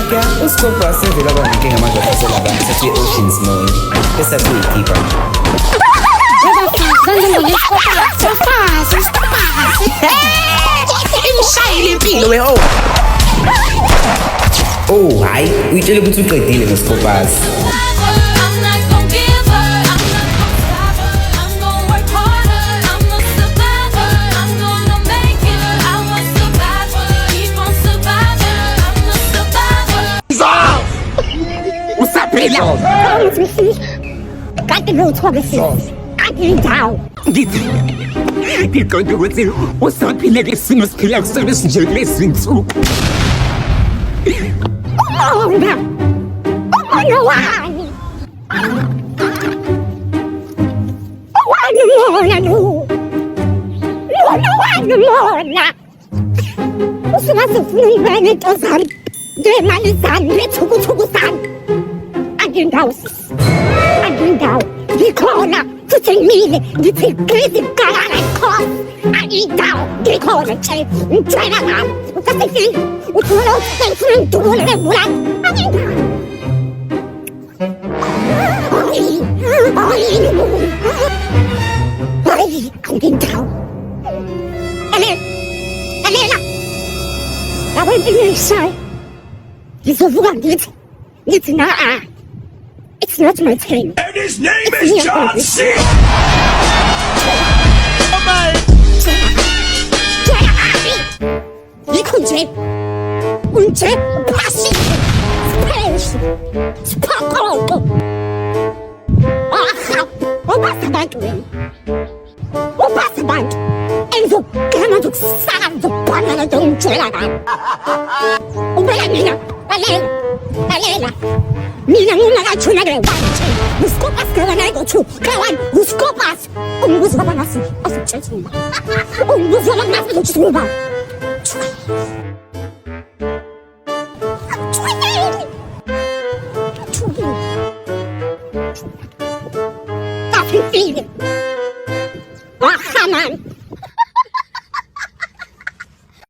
Kaya ang skopas na vila ba naging ang mga sa laban sa 3 oceans mo kasi sa goalkeeper. Oh, ay, ito lang buto kay dili ng skopas. It's not my thing. And his name is John C. Skopas kawan ay gochu kawan skopas umuzo banasi asichetuma umuzo banasi gochuba Haman